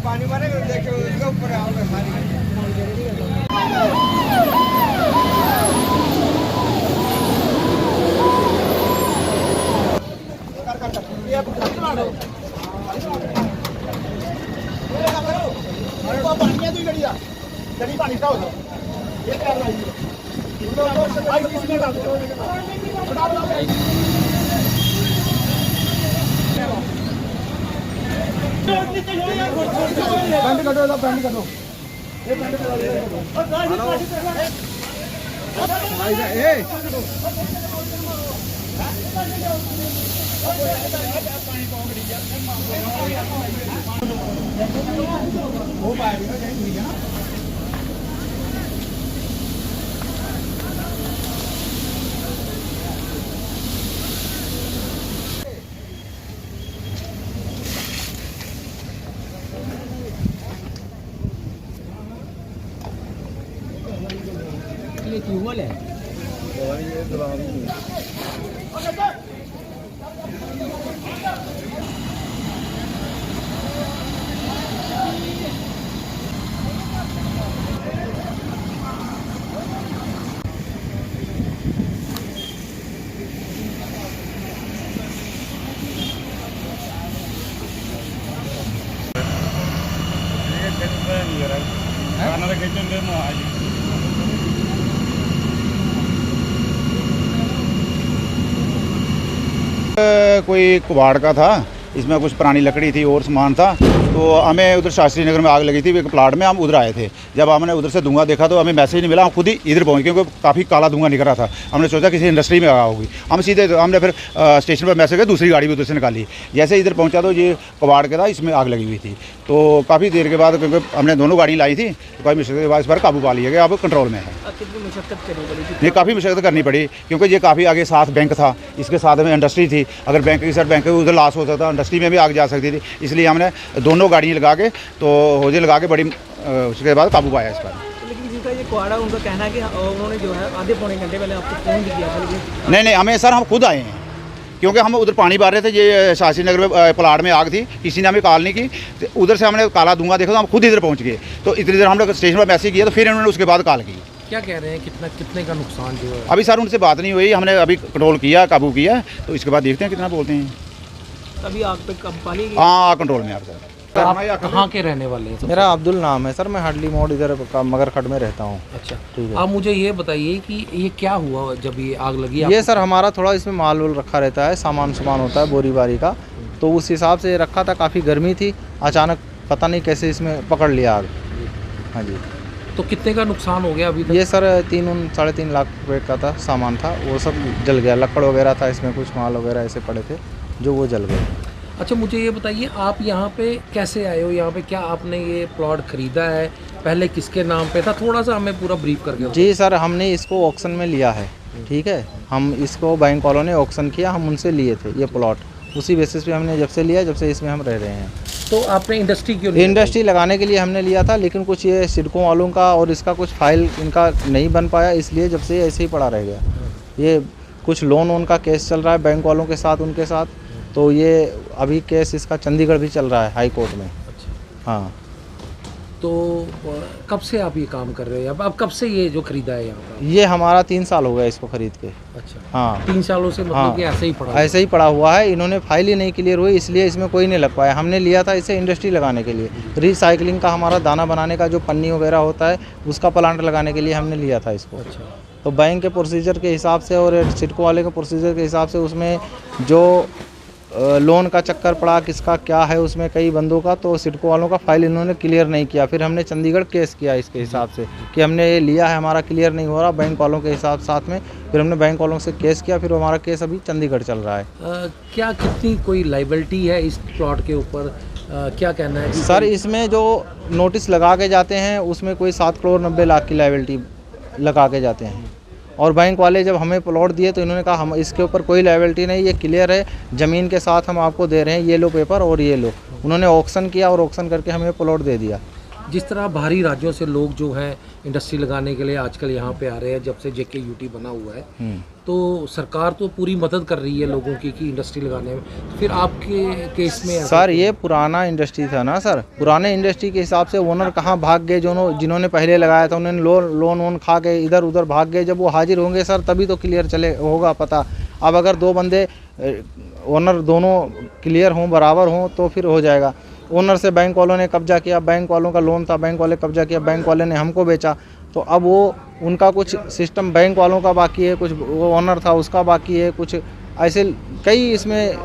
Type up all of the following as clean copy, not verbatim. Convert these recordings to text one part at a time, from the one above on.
पानी मारे देखे उसके ऊपर आओगे सारी पैंट कटो पैंट कटो ये ट्यूबवेल है कोई कबाड़ का था, इसमें कुछ पुरानी लकड़ी थी और सामान था, तो हमें उधर शास्त्री नगर में आग लगी थी एक प्लाट में। हम उधर आए थे, जब हमने उधर से धुआं देखा तो हमें मैसेज नहीं मिला, हम खुद ही इधर पहुंचे क्योंकि काफ़ी काला धुआं निकल रहा था। हमने सोचा किसी इंडस्ट्री में आग होगी, हम सीधे हमने फिर स्टेशन पर मैसेज किया, दूसरी गाड़ी भी उधर से निकाली। जैसे इधर पहुंचा तो ये कबाड़ के था, इसमें आग लगी हुई थी। तो काफ़ी देर के बाद, क्योंकि हमने दोनों गाड़ी लाई थी, तो काफ़ी मुश्किल के बाद इस पर काबू पा लिया गया, अब कंट्रोल में है। नहीं, काफ़ी मशक्क़त करनी पड़ी क्योंकि ये काफ़ी आगे साथ बैंक था, इसके साथ में इंडस्ट्री थी। अगर बैंक की साइड बैंक उधर लॉस हो सकता, इंडस्ट्री में भी आग जा सकती थी, इसलिए हमने दोनों गाड़ियाँ लगा के तो होजे लगा के बड़ी उसके बाद काबू पाया इस पर। लेकिन जिनका ये कुआड़ा, उनका कहना है कि उन्होंने जो है आधे पौने घंटे पहले आपको फ़ोन भी किया था, लेकिन नहीं हमें सर, हम खुद आए हैं क्योंकि हम उधर पानी भर रहे थे। ये शास्त्री नगर में प्लाट में आग थी, किसी ने हमें कॉल नहीं की, तो उधर से हमने काला धुआं देखा तो हम खुद इधर पहुंच गए। तो इतनी देर हम लोग स्टेशन पर मैसेज किया, तो फिर उन्होंने उसके बाद कॉल की। क्या कह रहे हैं, कितने का नुकसान जो है? अभी सर उनसे बात नहीं हुई, हमने अभी कंट्रोल किया, काबू किया, तो इसके बाद देखते हैं कितना बोलते हैं। अभी आग पे कब पाली? हाँ, कंट्रोल में आप सर। आप कहाँ के रहने वाले हैं? मेरा अब्दुल नाम है सर, मैं हार्डली मोड़ इधर मगरखड़ में रहता हूँ। अच्छा, ठीक है। आप मुझे ये बताइए कि ये क्या हुआ जब ये आग लगी? ये सर हमारा थोड़ा इसमें माल वाल रखा रहता है, सामान होता है बोरी बारी का, तो उस हिसाब से रखा था। काफ़ी गर्मी थी, अचानक पता नहीं कैसे इसमें पकड़ लिया आग। हाँ जी। तो कितने का नुकसान हो गया अभी तक? ये सर 3-3.5 लाख रुपये का था सामान था, वो सब जल गया। लकड़ वगैरह था इसमें, कुछ माल वगैरह ऐसे पड़े थे जो वो जल गए। अच्छा, मुझे ये बताइए, आप यहाँ पे कैसे आए हो? यहाँ पे क्या आपने ये प्लॉट ख़रीदा है? पहले किसके नाम पे था? थोड़ा सा हमें पूरा ब्रीफ करके। जी सर, हमने इसको ऑक्शन में लिया है, ठीक है। हम इसको बैंक वालों ने ऑक्शन किया, हम उनसे लिए थे ये प्लॉट। उसी बेसिस पे हमने जब से लिया, जब से इसमें हम रह रहे हैं। तो आपने इंडस्ट्री क्यों लिया? इंडस्ट्री लगाने के लिए हमने लिया था, लेकिन कुछ ये सिडको वालों का और इसका कुछ फाइल इनका नहीं बन पाया, इसलिए जब से ऐसे ही पड़ा रह गया। ये कुछ लोन उनका केस चल रहा है बैंक वालों के साथ, उनके साथ। तो ये अभी केस इसका चंडीगढ़ भी चल रहा है हाई कोर्ट में। अच्छा। हाँ। तो कब से आप ये काम कर रहे हो? अब कब से ये जो खरीदा है यहाँ पर? ये हमारा 3 साल हो गया इसको खरीद के। अच्छा। हाँ, 3 सालों से मतलब हाँ, कि ऐसे ही पड़ा? ऐसे ही पड़ा हुआ है। इन्होंने फाइल ही नहीं क्लियर हुई, इसलिए इसमें कोई नहीं लग पाया। हमने लिया था इसे इंडस्ट्री लगाने के लिए, रिसाइकलिंग का, हमारा दाना बनाने का जो पन्नी वगैरह होता है उसका प्लांट लगाने के लिए हमने लिया था इसको। अच्छा। तो बैंक के प्रोसीजर के हिसाब से और सिडको वाले के प्रोसीजर के हिसाब से उसमें जो लोन का चक्कर पड़ा, किसका क्या है उसमें कई बंदों का, तो सिडको वालों का फाइल इन्होंने क्लियर नहीं किया। फिर हमने चंडीगढ़ केस किया इसके हिसाब से कि हमने ये लिया है, हमारा क्लियर नहीं हो रहा बैंक वालों के हिसाब साथ में। फिर हमने बैंक वालों से केस किया, फिर हमारा केस अभी चंडीगढ़ चल रहा है। क्या कितनी कोई लाइबिलिटी है इस प्लॉट के ऊपर? क्या कहना है सर? इसमें जो नोटिस लगा के जाते हैं उसमें कोई 7 करोड़ 90 लाख की लाइबिलिटी लगा के जाते हैं। और बैंक वाले जब हमें प्लॉट दिए तो इन्होंने कहा हम इसके ऊपर कोई लायबिलिटी नहीं, ये क्लियर है, ज़मीन के साथ हम आपको दे रहे हैं, ये लो पेपर और ये लो। उन्होंने ऑक्शन किया और ऑक्शन करके हमें प्लॉट दे दिया। जिस तरह बाहरी राज्यों से लोग जो हैं इंडस्ट्री लगाने के लिए आजकल यहाँ पे आ रहे हैं, जब से JKUT बना हुआ है, तो सरकार तो पूरी मदद कर रही है लोगों की कि इंडस्ट्री लगाने में। फिर आपके केस में सर ये पुराना इंडस्ट्री था ना सर, पुराने इंडस्ट्री के हिसाब से ओनर कहाँ भाग गए, जिन्होंने पहले लगाया था उन्होंने लोन वोन खा के इधर उधर भाग गए। जब वो हाजिर होंगे सर तभी तो क्लियर चले होगा पता। अब अगर दो बंदे ओनर दोनों क्लियर हों, बराबर हों, तो फिर हो जाएगा। ओनर से बैंक वालों ने कब्जा किया, बैंक वालों का लोन था, बैंक वाले कब्जा किया, बैंक वाले ने हमको बेचा, तो अब वो उनका कुछ सिस्टम बैंक वालों का बाकी है, कुछ वो ओनर था उसका बाकी है, कुछ ऐसे कई इसमें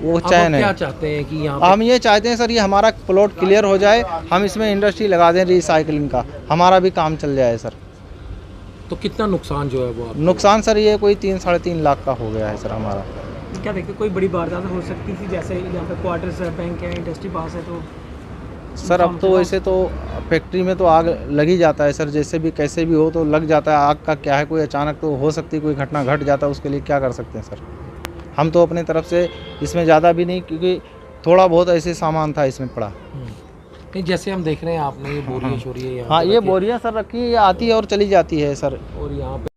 वो चैन है। क्या चाहते हैं कि यहाँ हम ये चाहते हैं सर ये हमारा प्लॉट क्लियर हो जाए, हम इसमें इंडस्ट्री लगा दें रिसाइकलिंग का, हमारा भी काम चल जाए सर। तो कितना नुकसान जो है वो आपको? नुकसान सर ये कोई 3-3.5 लाख का हो गया है सर हमारा। क्या देखते कोई बड़ी वारदात हो सकती थी, जैसे यहाँ पे क्वार्टर्स है, बैंक है, इंडस्ट्री पास है, तो सर अब तो वैसे तो फैक्ट्री में तो आग लग ही जाता है सर, जैसे भी कैसे भी हो तो लग जाता है। आग का क्या है, कोई अचानक तो हो सकती, कोई घटना घट जाता है, उसके लिए क्या कर सकते हैं सर। हम तो अपनी तरफ से इसमें ज़्यादा भी नहीं, क्योंकि थोड़ा बहुत ऐसे सामान था इसमें पड़ा। नहीं, जैसे हम देख रहे हैं आपने ये बोरियां शोरियां यहाँ हाँ पे ये रखी है, बोरियां सर रखी है, ये आती है और चली जाती है सर। और यहाँ पे